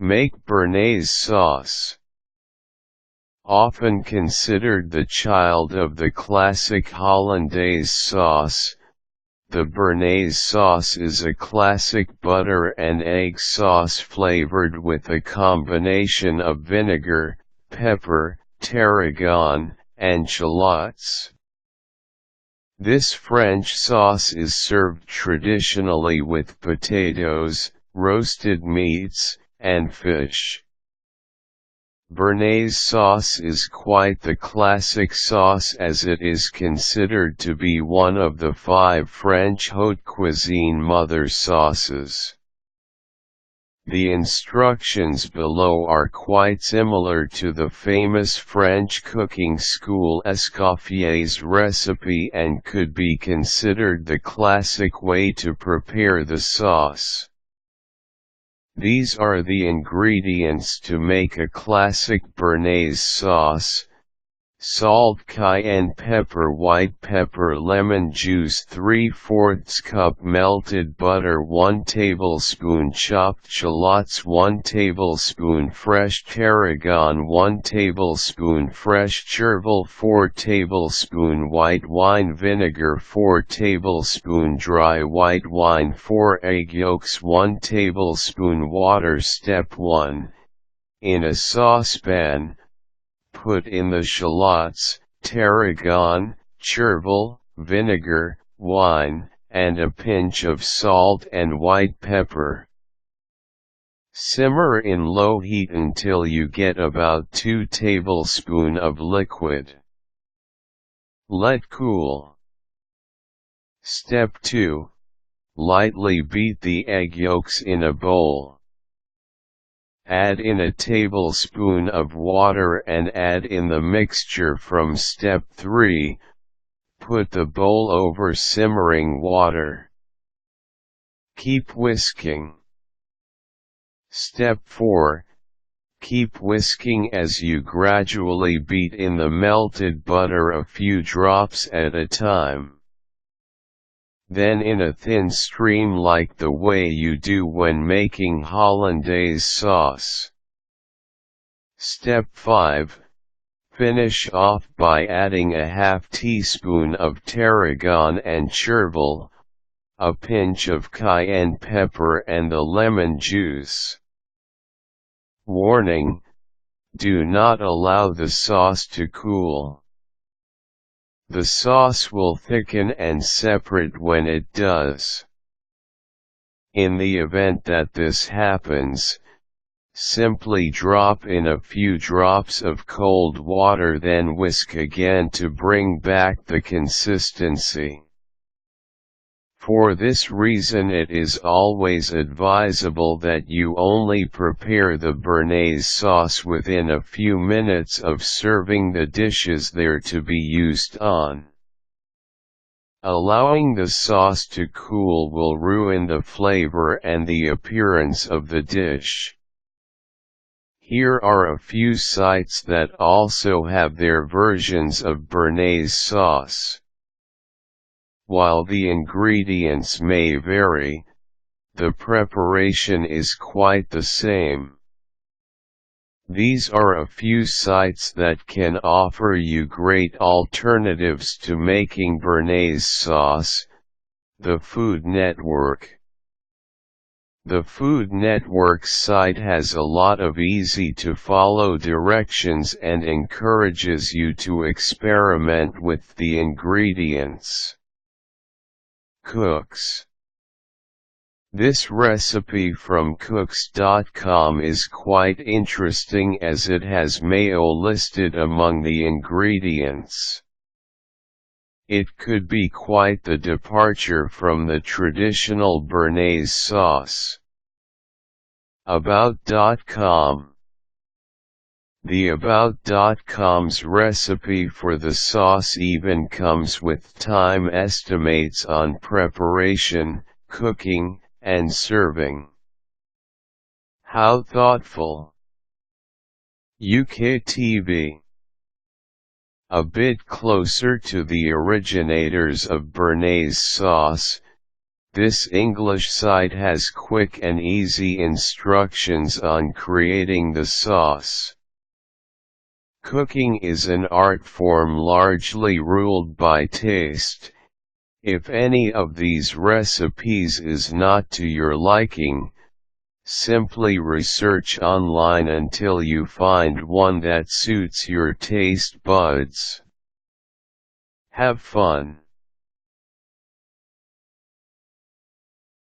Make Bernaise sauce. Often considered the child of the classic Hollandaise sauce, the Bernaise sauce is a classic butter and egg sauce flavored with a combination of vinegar, pepper, tarragon, and shallots. This French sauce is served traditionally with potatoes, roasted meats, and fish. Bernaise sauce is quite the classic sauce as it is considered to be one of the 5 French haute cuisine mother sauces. The instructions below are quite similar to the famous French cooking school Escoffier's recipe and could be considered the classic way to prepare the sauce. These are the ingredients to make a classic Bernaise sauce: salt, cayenne pepper, white pepper, lemon juice, 3/4 cup melted butter, 1 tablespoon chopped shallots, 1 tablespoon fresh tarragon, 1 tablespoon fresh chervil, 4 tablespoon white wine vinegar, 4 tablespoon dry white wine, 4 egg yolks, 1 tablespoon water. Step 1. In a saucepan, put in the shallots, tarragon, chervil, vinegar, wine, and a pinch of salt and white pepper. Simmer in low heat until you get about 2 tablespoons of liquid. Let cool. Step 2. Lightly beat the egg yolks in a bowl. Add in a tablespoon of water and add in the mixture from step 3. Put the bowl over simmering water. Keep whisking. Step 4. Keep whisking as you gradually beat in the melted butter a few drops at a time. Then in a thin stream like the way you do when making Hollandaise sauce. Step 5. Finish off by adding a half teaspoon of tarragon and chervil, a pinch of cayenne pepper and the lemon juice. Warning: do not allow the sauce to cool. The sauce will thicken and separate when it does. In the event that this happens, simply drop in a few drops of cold water, then whisk again to bring back the consistency. For this reason it is always advisable that you only prepare the Bernaise sauce within a few minutes of serving the dishes they're to be used on. Allowing the sauce to cool will ruin the flavor and the appearance of the dish. Here are a few sites that also have their versions of Bernaise sauce. While the ingredients may vary, the preparation is quite the same. These are a few sites that can offer you great alternatives to making Bernaise sauce. The Food Network. The Food Network site has a lot of easy-to-follow directions and encourages you to experiment with the ingredients. Cooks. This recipe from cooks.com is quite interesting as it has mayo listed among the ingredients. It could be quite the departure from the traditional Bernaise sauce. About.com. The About.com's recipe for the sauce even comes with time estimates on preparation, cooking, and serving. How thoughtful! UK TV. A bit closer to the originators of Bernaise sauce, This English site has quick and easy instructions on creating the sauce. Cooking is an art form largely ruled by taste. If any of these recipes is not to your liking, simply research online until you find one that suits your taste buds. Have fun.